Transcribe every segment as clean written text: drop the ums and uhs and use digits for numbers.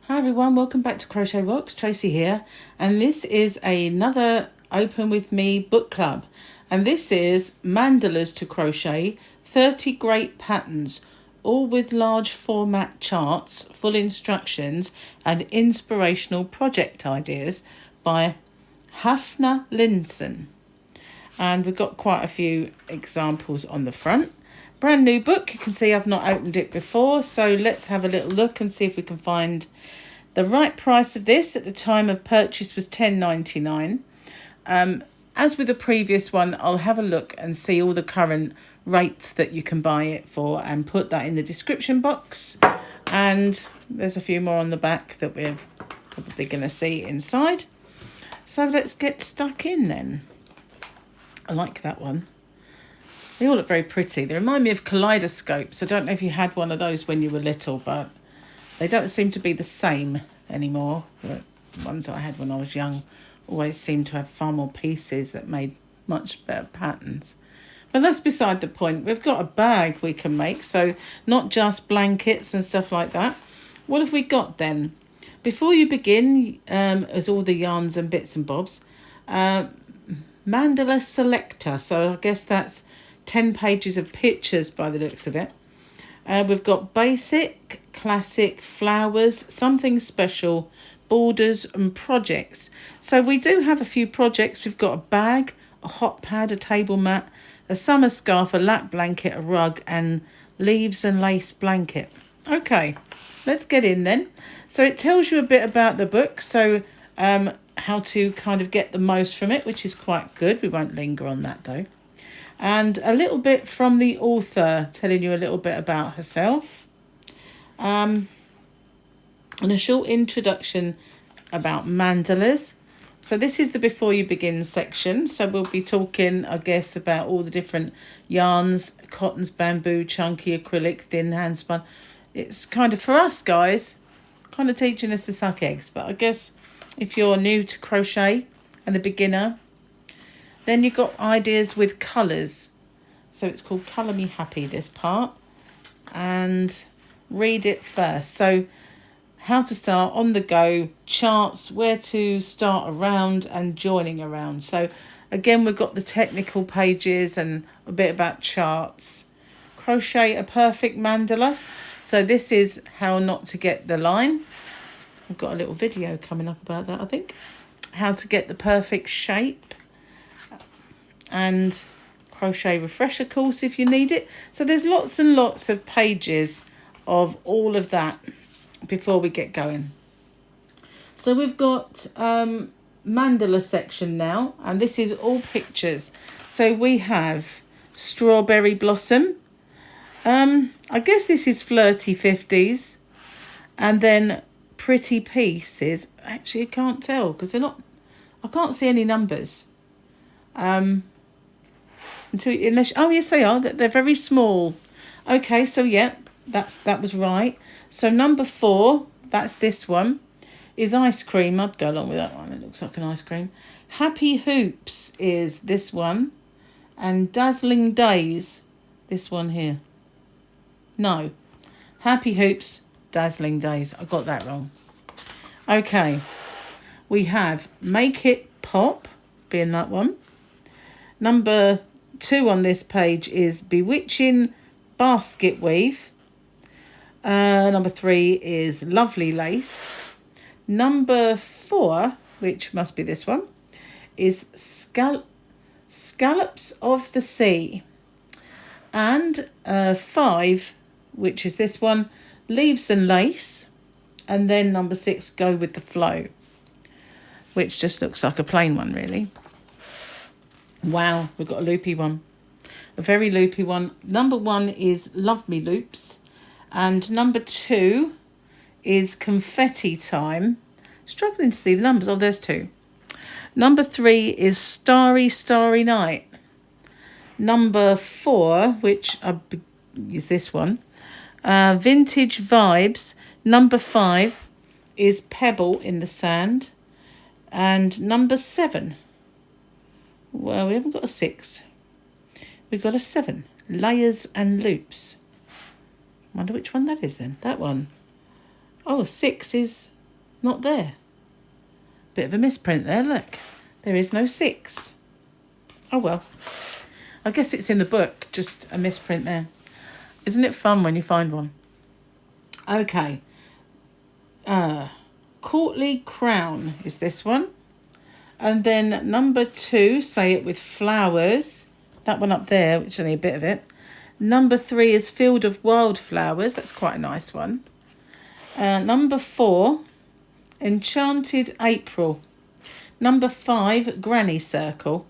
Hi everyone, welcome back to Crochet Rocks. Tracy here, and this is another Open With Me book club, and this is Mandalas to Crochet, 30 Great Patterns, all with large format charts, full instructions and inspirational project ideas by Hafna Linson. And we've got quite a few examples on the front. Brand new book, you can see I've not opened it before, so let's have a little look and see if we can find the right price of this. At the time of purchase was $10.99. As with the previous one, I'll have a look and see all the current rates that you can buy it for and put that in the description box. And there's a few more on the back that we're probably going to see inside. So let's get stuck in then. I like that one. They all look very pretty. They remind me of kaleidoscopes. I don't know if you had one of those when you were little, but they don't seem to be the same anymore. The ones I had when I was young always seemed to have far more pieces that made much better patterns. But that's beside the point. We've got a bag we can make, so not just blankets and stuff like that. What have we got then? Before you begin, as all the yarns and bits and bobs, Mandala Selector. So I guess that's 10 pages of pictures by the looks of it. We've got basic, classic, flowers, something special, borders and projects. So we do have a few projects. We've got a bag, a hot pad, a table mat, a summer scarf, a lap blanket, a rug and leaves and lace blanket. Okay, let's get in then. So it tells you a bit about the book. So how to kind of get the most from it, which is quite good. We won't linger on that though. And a little bit from the author, telling you a little bit about herself. And a short introduction about mandalas. So this is the before you begin section. So we'll be talking, I guess, about all the different yarns, cottons, bamboo, chunky, acrylic, thin, hand spun. It's kind of, for us guys, kind of teaching us to suck eggs. But I guess if you're new to crochet and a beginner, then you've got ideas with colours. So it's called Colour Me Happy, this part. And read it first. So how to start, on the go, charts, where to start around and joining around. So again, we've got the technical pages and a bit about charts. Crochet a perfect mandala. So this is how not to get the line. I've got a little video coming up about that, I think. How to get the perfect shape. And crochet refresher course if you need it. So there's lots and lots of pages of all of that before we get going. So we've got mandala section now, and this is all pictures. So we have strawberry blossom. I guess this is flirty 50s, and then pretty pieces. Actually, I can't tell because they're not. I can't see any numbers. Unless, oh yes they are, they're very small. Okay, so yeah, that was right. So number 4, that's this one, is ice cream. I'd go along with that one, it looks like an ice cream. Happy hoops is this one, and dazzling days, this one here. No, happy hoops, dazzling days, I got that wrong. Okay, we have make it pop, being that one. Number 2 on this page is bewitching basket weave. Number 3 is lovely lace. Number 4, which must be this one, is scallops of the sea. And 5, which is this one, leaves and lace. And then number 6, go with the flow, which just looks like a plain one really. Wow, we've got a loopy one. A very loopy one. Number 1 is Love Me Loops. And number 2 is Confetti Time. Struggling to see the numbers. Oh, there's 2. Number 3 is Starry, Starry Night. Number 4, which is this one, Vintage Vibes. Number 5 is Pebble in the Sand. And number 7, well, we haven't got a 6. We've got a 7. Layers and Loops. Wonder which one that is then. That one. Oh, 6 is Not there. Bit of a misprint there, look. There is no 6. Oh well. I guess it's in the book, just a misprint there. Isn't it fun when you find one? Okay. Courtly Crown is this one. And then number 2, Say It With Flowers. That one up there, which is only a bit of it. Number 3 is Field of Wildflowers. That's quite a nice one. Number 4, Enchanted April. Number 5, Granny Circle.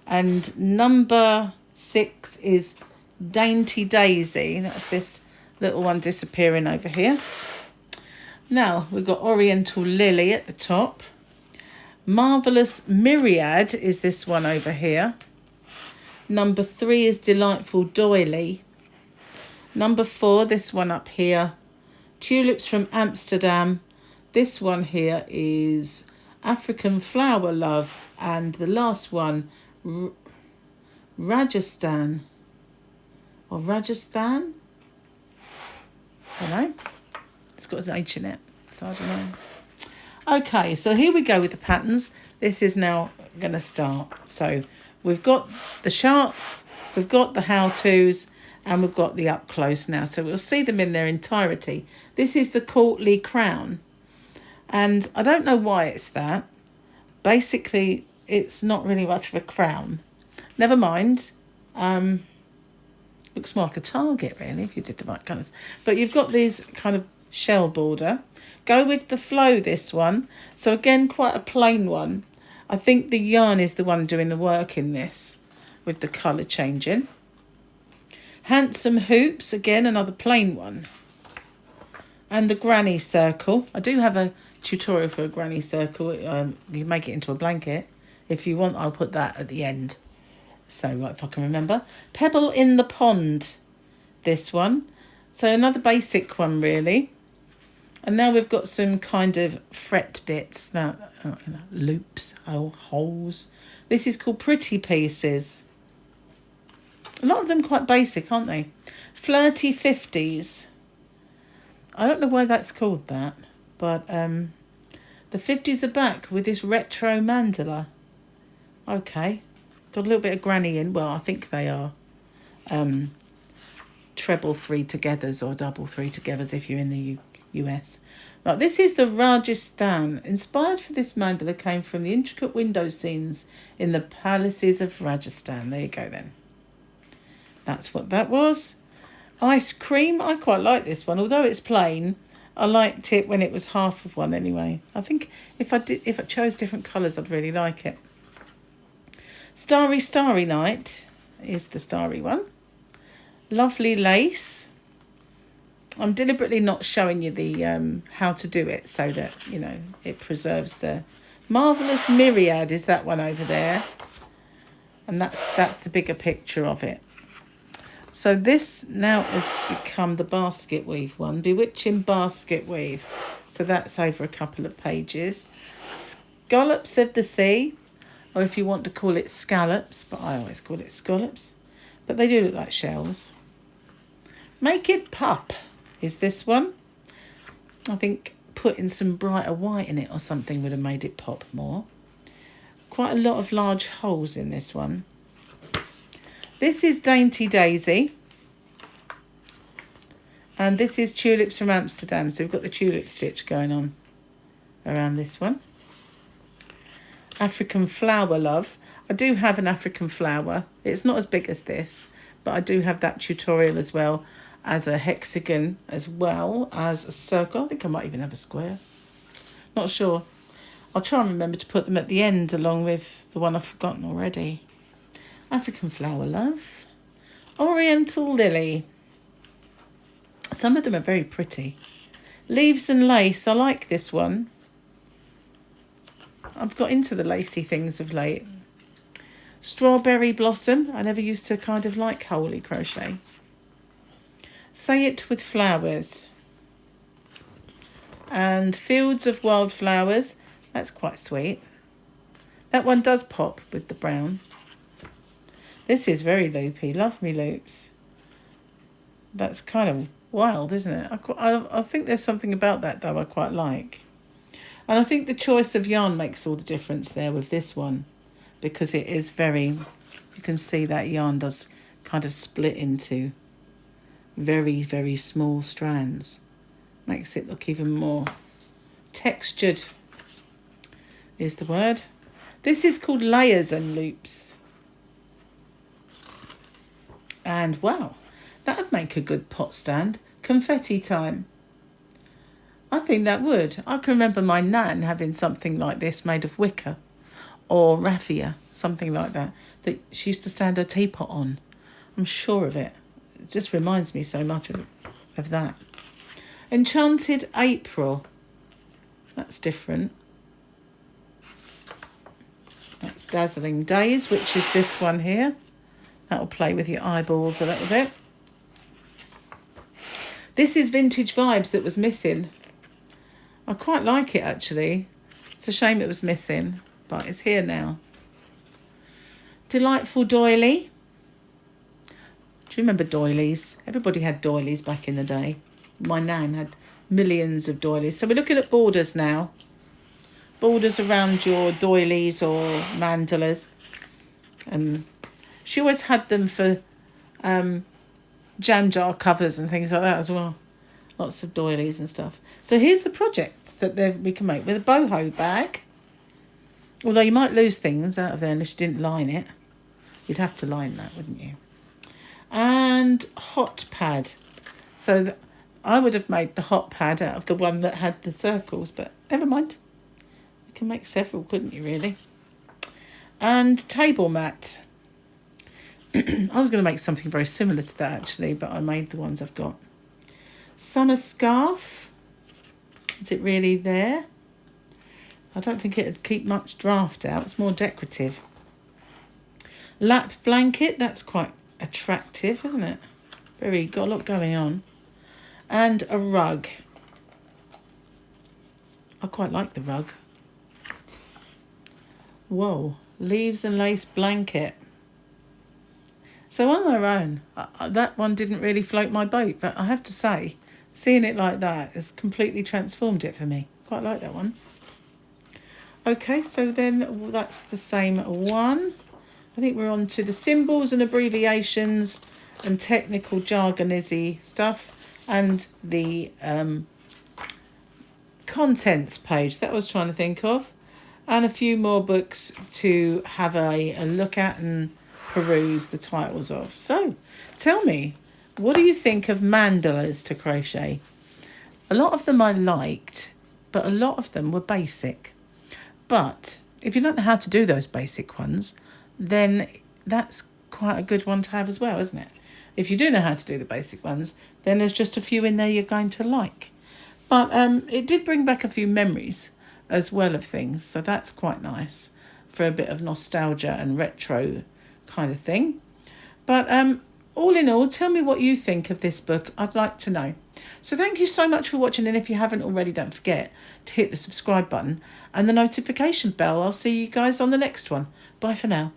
And number 6 is Dainty Daisy. That's this little one disappearing over here. Now, we've got Oriental Lily at the top. Marvellous Myriad is this one over here. Number 3 is Delightful Doily. Number 4, this one up here, Tulips from Amsterdam. This one here is African Flower Love. And the last one, Rajasthan. Or Rajasthan? I don't know. It's got an H in it, so I don't know. Okay, so here we go with the patterns. This is now going to start. So we've got the charts, we've got the how-tos, and we've got the up-close now. So we'll see them in their entirety. This is the Courtly Crown. And I don't know why it's that. Basically, it's not really much of a crown. Never mind. Looks more like a target, really, if you did the right colours. But you've got these kind of shell border. Go with the flow, this one. So again, quite a plain one. I think the yarn is the one doing the work in this, with the colour changing. Handsome Hoops, again, another plain one. And the Granny Circle. I do have a tutorial for a Granny Circle. You can make it into a blanket. If you want, I'll put that at the end. So, if I can remember. Pebble in the Pond, this one. So another basic one, really. And now we've got some kind of fret bits, now loops, holes. This is called Pretty Pieces. A lot of them quite basic, aren't they? Flirty 50s. I don't know why that's called that, but the 50s are back with this retro mandala. Okay, got a little bit of granny in. Well, I think they are treble 3-togethers or double 3-togethers if you're in the US. Right, this is the Rajasthan. Inspired for this mandala came from the intricate window scenes in the palaces of Rajasthan. There you go then. That's what that was. Ice cream. I quite like this one, although it's plain. I liked it when it was half of one anyway. I think if I chose different colours, I'd really like it. Starry Starry Night is the starry one. Lovely Lace. I'm deliberately not showing you the how to do it so that, you know, it preserves the... Marvellous Myriad is that one over there. And that's the bigger picture of it. So this now has become the basket weave one. Bewitching Basket Weave. So that's over a couple of pages. Scallops of the Sea. Or if you want to call it scallops. But I always call it scallops. But they do look like shells. Make It Pop is this one. I think putting some brighter white in it or something would have made it pop more. Quite a lot of large holes in this one. This is Dainty Daisy. And this is Tulips from Amsterdam. So we've got the tulip stitch going on around this one. African Flower Love. I do have an African flower. It's not as big as this, but I do have that tutorial as well as a hexagon as well as a circle. I think I might even have a square. Not sure. I'll try and remember to put them at the end along with the one I've forgotten already. African Flower Love. Oriental Lily. Some of them are very pretty. Leaves and Lace. I like this one. I've got into the lacy things of late. Strawberry Blossom. I never used to kind of like holy crochet. Say It With Flowers. And Fields of Wildflowers. That's quite sweet. That one does pop with the brown. This is very loopy. Love me loops. That's kind of wild, isn't it? I think there's something about that, though, I quite like. And I think the choice of yarn makes all the difference there with this one, because it is very, you can see that yarn does kind of split into very, very small strands. Makes it look even more textured is the word. This is called Layers and Loops. And wow, that would make a good pot stand. Confetti time. I think that would. I can remember my nan having something like this made of wicker or raffia, something like that, that she used to stand her teapot on. I'm sure of it. It just reminds me so much of that. Enchanted April. That's different. That's Dazzling Days, which is this one here. That'll play with your eyeballs a little bit. This is Vintage Vibes that was missing. I quite like it, actually. It's a shame it was missing, but it's here now. Delightful Doily. Do you remember doilies? Everybody had doilies back in the day. My nan had millions of doilies. So we're looking at borders now. Borders around your doilies or mandalas. And she always had them for jam jar covers and things like that as well. Lots of doilies and stuff. So here's the projects that we can make with a boho bag. Although you might lose things out of there unless you didn't line it. You'd have to line that, wouldn't you? And hot pad. So I would have made the hot pad out of the one that had the circles, but never mind. You can make several, couldn't you, really? And table mat. I was going to make something very similar to that, actually, but I made the ones I've got. Summer scarf. Is it really there? I don't think it would keep much draft out. It's more decorative. Lap blanket. That's quite attractive, isn't it? Got a lot going on. And a rug. I quite like the rug. Whoa. Leaves and lace blanket. So on their own, that one didn't really float my boat, but I have to say, seeing it like that has completely transformed it for me. Quite like that one. Okay, so then that's the same one. I think we're on to the symbols and abbreviations and technical jargonisy stuff and the contents page that I was trying to think of, and a few more books to have a look at and peruse the titles of. So tell me, what do you think of mandalas to crochet? A lot of them I liked, but a lot of them were basic. But if you don't know how to do those basic ones, then that's quite a good one to have as well, isn't it? If you do know how to do the basic ones, then there's just a few in there you're going to like. But it did bring back a few memories as well of things, so that's quite nice for a bit of nostalgia and retro kind of thing. But all in all, tell me what you think of this book. I'd like to know. So thank you so much for watching, and if you haven't already, don't forget to hit the subscribe button and the notification bell. I'll see you guys on the next one. Bye for now.